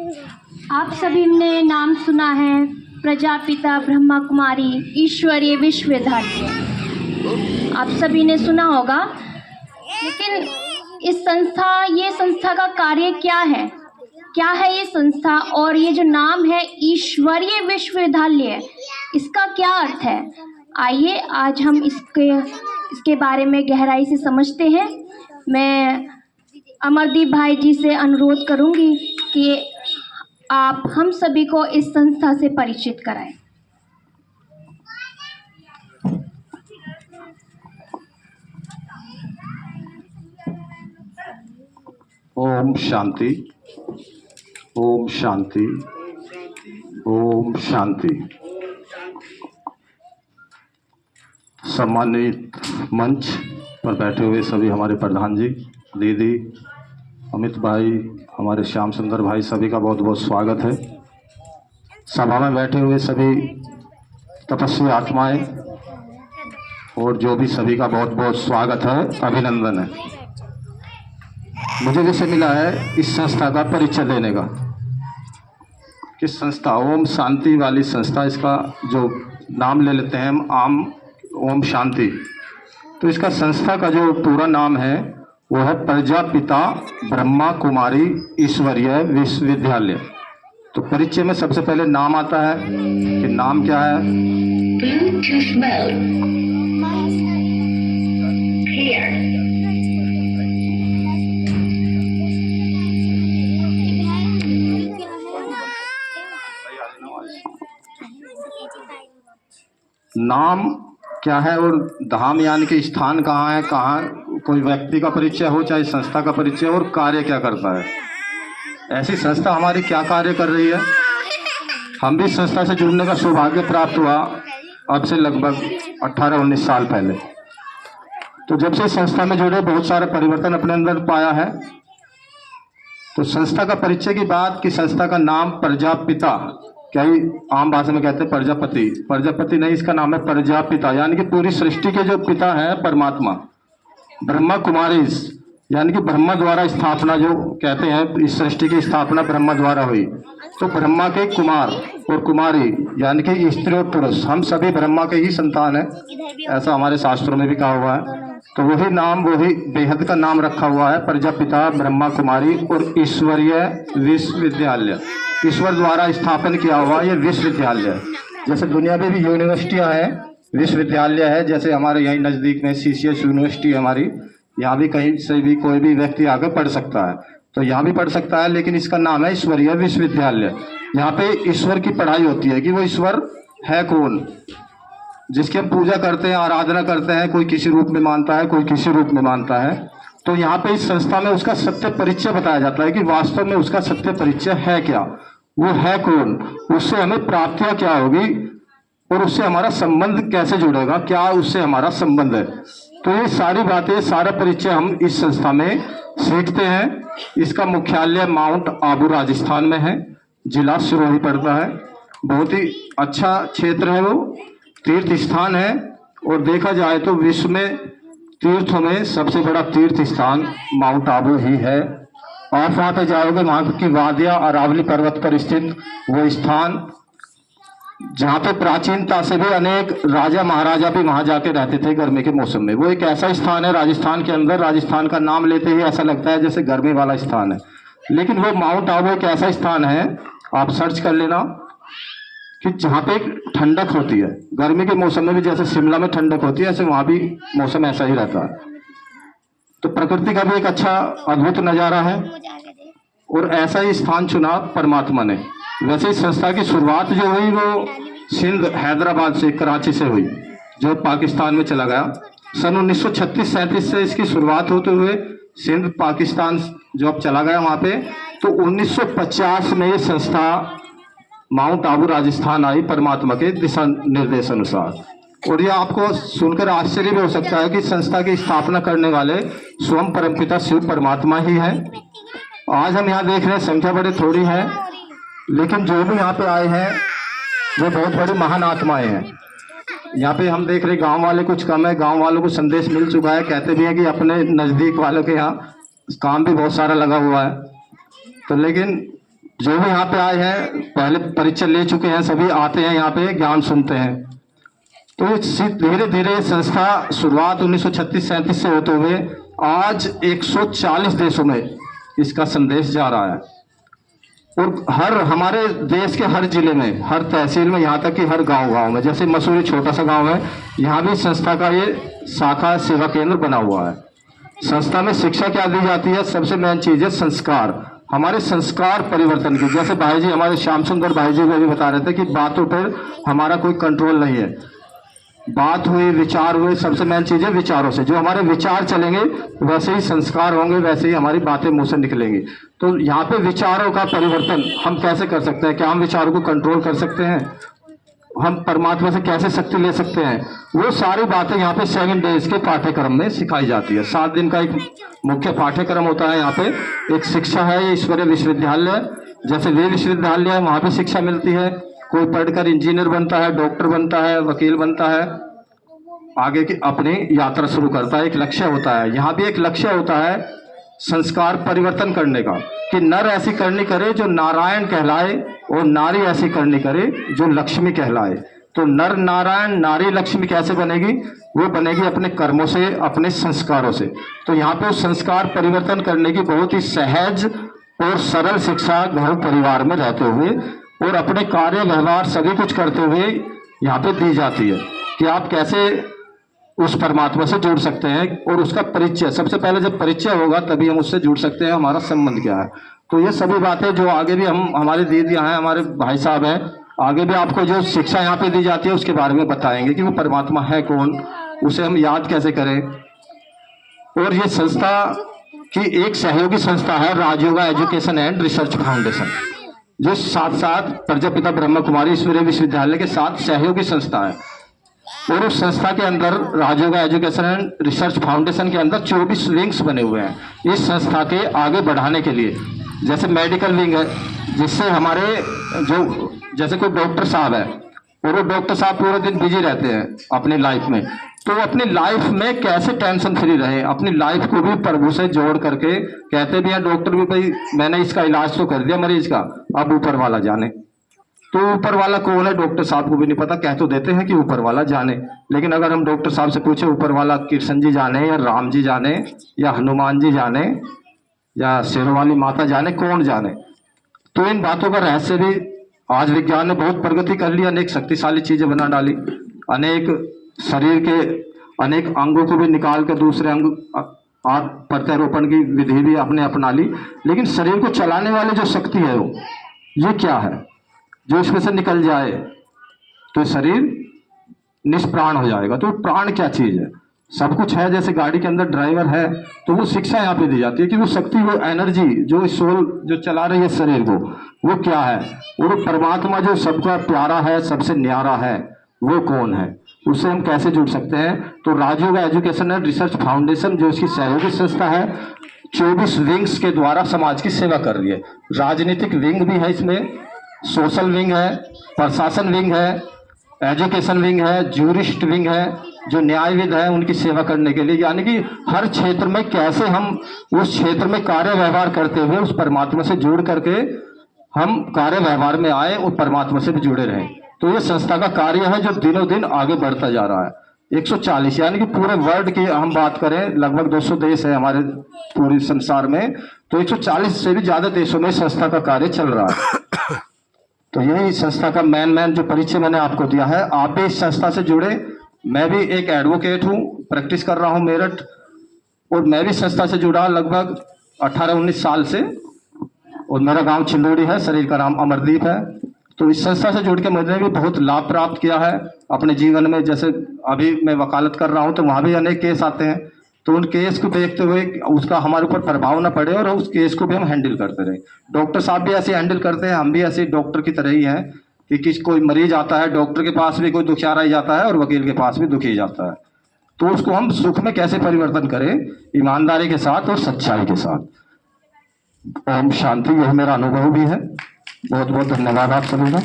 आप सभी ने नाम सुना है प्रजापिता ब्रह्मा कुमारी ईश्वरीय विश्वविद्यालय, आप सभी ने सुना होगा। लेकिन ये संस्था का कार्य क्या है, क्या है ये संस्था, और ये जो नाम है ईश्वरीय विश्वविद्यालय, इसका क्या अर्थ है? आइए आज हम इसके बारे में गहराई से समझते हैं। मैं अमरदीप भाई जी से अनुरोध करूंगी कि आप हम सभी को इस संस्था से परिचित कराएं। ओम शांति, ओम शांति, ओम शांति। सम्मानित मंच पर बैठे हुए सभी हमारे प्रधान जी, दीदी, अमित भाई, हमारे श्याम सुंदर भाई, सभी का बहुत बहुत स्वागत है। सभा में बैठे हुए सभी तपस्वी आत्माएं और जो भी सभी का बहुत बहुत स्वागत है, अभिनंदन है। मुझे विषय मिला है इस संस्था का परिचय देने का। किस संस्था? ओम शांति वाली संस्था, इसका जो नाम ले लेते हैं हम आम ओम शांति। तो इसका संस्था का जो पूरा नाम है वो है प्रजापिता ब्रह्मा कुमारी ईश्वरीय विश्वविद्यालय। तो परिचय में सबसे पहले नाम आता है कि नाम क्या है। Bluetooth mode. Clear. नाम क्या है और धाम यानी कि स्थान कहाँ है, कहाँ कोई व्यक्ति का परिचय हो चाहे संस्था का परिचय, और कार्य क्या करता है। ऐसी संस्था हमारी क्या कार्य कर रही है। हम भी संस्था से जुड़ने का सौभाग्य प्राप्त हुआ अब से लगभग 18-19 साल पहले। तो जब से संस्था में जुड़े बहुत सारे परिवर्तन अपने अंदर पाया है। तो संस्था का परिचय की बात कि संस्था का नाम प्रजापिता, क्या ही आम भाषा में कहते हैं प्रजापति, प्रजापति नहीं, इसका नाम है प्रजापिता, यानी कि पूरी सृष्टि के जो पिता है परमात्मा। ब्रह्मा कुमारी यानी कि ब्रह्मा द्वारा स्थापना, जो कहते हैं इस सृष्टि की स्थापना ब्रह्मा द्वारा हुई। तो ब्रह्मा के कुमार और कुमारी यानी कि स्त्री और पुरुष, हम सभी ब्रह्मा के ही संतान हैं, ऐसा हमारे शास्त्रों में भी कहा हुआ है। तो वही नाम, वही बेहद का नाम रखा हुआ है, प्रजापिता ब्रह्मा कुमारी और ईश्वरीय विश्वविद्यालय। ईश्वर द्वारा स्थापन किया हुआ ये विश्वविद्यालय। जैसे दुनिया में भी यूनिवर्सिटियां हैं, विश्वविद्यालय है, जैसे हमारे यहीं नज़दीक में CCS यूनिवर्सिटी है हमारी, यहाँ भी कहीं से भी कोई भी व्यक्ति आकर पढ़ सकता है। तो यहाँ भी पढ़ सकता है, लेकिन इसका नाम है ईश्वरीय विश्वविद्यालय। यहाँ पे ईश्वर की पढ़ाई होती है कि वो ईश्वर है कौन, जिसकी हम पूजा करते हैं, आराधना करते हैं। कोई किसी रूप में मानता है, कोई किसी रूप में मानता है। तो यहाँ पे इस संस्था में उसका सत्य परिचय बताया जाता है कि वास्तव में उसका सत्य परिचय है क्या, वो है कौन, उससे हमें प्राप्तियां क्या होगी और उससे हमारा संबंध कैसे जुड़ेगा, क्या उससे हमारा संबंध है। तो ये सारी बातें, सारा परिचय हम इस संस्था में सीखते हैं। इसका मुख्यालय माउंट आबू राजस्थान में है, जिला सिरोही पड़ता है। बहुत ही अच्छा क्षेत्र है, वो तीर्थ स्थान है। और देखा जाए तो विश्व में तीर्थों में सबसे बड़ा तीर्थ स्थान माउंट आबू ही है। आप वहाँ पे जाओगे, वहाँ की वादियाँ, अरावली पर्वत पर स्थित वो स्थान, जहाँ पे प्राचीनता से भी अनेक राजा महाराजा भी वहाँ जाके रहते थे गर्मी के मौसम में। वो एक ऐसा स्थान है राजस्थान के अंदर, राजस्थान का नाम लेते ही ऐसा लगता है जैसे गर्मी वाला स्थान है, लेकिन वो माउंट आबू एक ऐसा स्थान है, आप सर्च कर लेना, कि जहाँ पे एक ठंडक होती है। गर्मी के मौसम में भी जैसे शिमला में ठंडक होती है, ऐसे वहाँ भी मौसम ऐसा ही रहता है। तो प्रकृति का भी एक अच्छा अद्भुत नज़ारा है, और ऐसा ही स्थान चुना परमात्मा ने। वैसे इस संस्था की शुरुआत जो हुई वो सिंध, हैदराबाद से, कराची से हुई, जो पाकिस्तान में चला गया। सन 1936-37 से इसकी शुरुआत होते हुए सिंध, पाकिस्तान जो अब चला गया वहाँ पे। तो 1950 में ये संस्था माउंट आबू राजस्थान आई परमात्मा के दिशा निर्देश अनुसार। और यह आपको सुनकर आश्चर्य भी हो सकता है कि संस्था की स्थापना करने वाले स्वयं परमपिता शिव परमात्मा ही है। आज हम यहाँ देख रहे हैं संख्या बड़ी थोड़ी है, लेकिन जो भी यहाँ पे आए हैं वो बहुत बड़ी महान आत्माएं हैं। यहाँ पे हम देख रहे गांव वाले कुछ कम है, गांव वालों को संदेश मिल चुका है। कहते भी हैं कि अपने नज़दीक वालों के यहाँ काम भी बहुत सारा लगा हुआ है। तो लेकिन जो भी यहाँ पे आए हैं पहले परीक्षा ले चुके हैं, सभी आते हैं यहाँ पे ज्ञान सुनते हैं। तो ये धीरे धीरे संस्था शुरुआत 1936-37 से होते हुए आज 140 देशों में इसका संदेश जा रहा है, और हमारे देश के हर जिले में, हर तहसील में, यहाँ तक कि हर गांव में, जैसे मसूरी छोटा सा गांव है, यहाँ भी संस्था का ये शाखा सेवा केंद्र बना हुआ है। संस्था में शिक्षा क्या दी जाती है? सबसे मेन चीज है संस्कार, हमारे संस्कार परिवर्तन की। जैसे भाई जी, हमारे श्याम सुंदर भाई जी भी बता रहे थे कि बातों पर हमारा कोई कंट्रोल नहीं है। बात हुई, विचार हुए, सबसे मेन चीज है विचारों से। जो हमारे विचार चलेंगे वैसे ही संस्कार होंगे, वैसे ही हमारी बातें मुंह से निकलेंगी। तो यहाँ पे विचारों का परिवर्तन हम कैसे कर सकते हैं? क्या हम विचारों को कंट्रोल कर सकते हैं? हम परमात्मा से कैसे शक्ति ले सकते हैं? वो सारी बातें यहाँ पे 7 डेज के पाठ्यक्रम में सिखाई जाती है। 7 दिन का एक मुख्य पाठ्यक्रम होता है। यहाँ पे एक शिक्षा है, ईश्वरीय विश्वविद्यालय, जैसे वे विश्वविद्यालय है, वहाँ पे शिक्षा मिलती है। कोई पढ़कर इंजीनियर बनता है, डॉक्टर बनता है, वकील बनता है, आगे की अपनी यात्रा शुरू करता है। एक लक्ष्य होता है। यहाँ भी एक लक्ष्य होता है संस्कार परिवर्तन करने का, कि नर ऐसी करनी करे जो नारायण कहलाए, और नारी ऐसी करनी करे जो लक्ष्मी कहलाए। तो नर नारायण, नारी लक्ष्मी कैसे बनेगी? वो बनेगी अपने कर्मों से, अपने संस्कारों से। तो यहाँ पे उस संस्कार परिवर्तन करने की बहुत ही सहज और सरल शिक्षा घर परिवार में रहते हुए और अपने कार्य व्यवहार सभी कुछ करते हुए यहाँ पे दी जाती है, कि आप कैसे उस परमात्मा से जुड़ सकते हैं। और उसका परिचय, सबसे पहले जब परिचय होगा तभी हम उससे जुड़ सकते हैं, हमारा संबंध क्या है। तो ये सभी बातें जो आगे भी हमारे दीदियाँ हैं, हमारे भाई साहब हैं, आगे भी आपको जो शिक्षा यहाँ पे दी जाती है उसके बारे में बताएंगे कि वो परमात्मा है कौन, उसे हम याद कैसे करें। और ये संस्था की एक सहयोगी संस्था है Rajyoga education and research foundation, जो साथ साथ प्रजापिता ब्रह्मा कुमारी ईश्वरीय विश्वविद्यालय के साथ सहयोगी संस्था है। और उस संस्था के अंदर Rajyoga education and research foundation के अंदर 24 विंग्स बने हुए हैं इस संस्था के आगे बढ़ाने के लिए। जैसे मेडिकल विंग है, जिससे हमारे जो जैसे कोई डॉक्टर साहब है, और वो डॉक्टर साहब पूरे दिन बिजी रहते हैं अपनी लाइफ में, तो अपनी लाइफ में कैसे टेंशन फ्री रहे, अपनी लाइफ को भी प्रभु से जोड़ करके। कहते भी हैं डॉक्टर भी, भाई मैंने इसका इलाज तो कर दिया मरीज का, अब ऊपर वाला जाने। तो ऊपर वाला कौन है डॉक्टर साहब को भी नहीं पता। कह तो देते हैं कि ऊपर वाला जाने, लेकिन अगर हम डॉक्टर साहब से पूछे ऊपर वाला कृष्ण जी जाने, या राम जी जाने, या हनुमान जी जाने, या शेरों वाली माता जाने, कौन जाने? तो इन बातों का रहस्य भी आज विज्ञान ने बहुत प्रगति कर ली, अनेक शक्तिशाली चीजें बना डाली, अनेक शरीर के अनेक अंगों को भी निकाल कर दूसरे अंग प्रत्यारोपण की विधि भी आपने अपना ली। लेकिन शरीर को चलाने वाली जो शक्ति है वो ये क्या है? जो इसमें से निकल जाए तो शरीर निष्प्राण हो जाएगा। तो प्राण क्या चीज है? सब कुछ है, जैसे गाड़ी के अंदर ड्राइवर है, तो वो शिक्षा यहाँ पे दी जाती है कि वो शक्ति, वो एनर्जी, जो सोल जो चला रही है शरीर को, वो क्या है? वो परमात्मा जो सबका प्यारा है, सबसे न्यारा है, वो कौन है? उससे हम कैसे जुड़ सकते हैं? तो Rajyoga education and research foundation जो इसकी सहयोगी संस्था है, 24 विंग्स के द्वारा समाज की सेवा कर रही है। राजनीतिक विंग भी है इसमें, सोशल विंग है, प्रशासन विंग है, एजुकेशन विंग है, ज्यूरिस्ट विंग है, जो न्यायविद है उनकी सेवा करने के लिए। यानी कि हर क्षेत्र में कैसे हम उस क्षेत्र में कार्य व्यवहार करते हुए उस परमात्मा से जुड़ करके हम कार्य व्यवहार में आए और परमात्मा से भी जुड़े रहें। तो ये संस्था का कार्य है जो दिनों दिन आगे बढ़ता जा रहा है। 140 यानी कि पूरे वर्ल्ड की हम बात करें, लगभग 200 देश है हमारे पूरे संसार में, तो 140 से भी ज्यादा देशों में संस्था का कार्य चल रहा है। तो यही संस्था का मेन जो परिचय मैंने आपको दिया है। आप भी इस संस्था से जुड़े। मैं भी एक एडवोकेट हूँ, प्रैक्टिस कर रहा हूँ मेरठ, और मैं भी संस्था से जुड़ा लगभग 18-19 साल से, और मेरा गांव छिंदोड़ी है, शरीर का नाम अमरदीप है। तो इस संस्था से जुड़ के मैंने भी बहुत लाभ प्राप्त किया है अपने जीवन में। जैसे अभी मैं वकालत कर रहा हूँ तो वहाँ भी अनेक केस आते हैं, तो उन केस को देखते हुए उसका हमारे ऊपर प्रभाव ना पड़े और उस केस को भी हम हैंडल करते रहे। डॉक्टर साहब भी ऐसे हैंडल करते हैं, हम भी ऐसे डॉक्टर की तरह ही हैं कि कोई मरीज आता है, डॉक्टर के पास भी कोई दुखियारा ही जाता है और वकील के पास भी दुखी जाता है। तो उसको हम सुख में कैसे परिवर्तन करें? ईमानदारी के साथ और सच्चाई के साथ। ओम शांति। यह मेरा अनुभव भी है। बहुत बहुत धन्यवाद आप सभी का।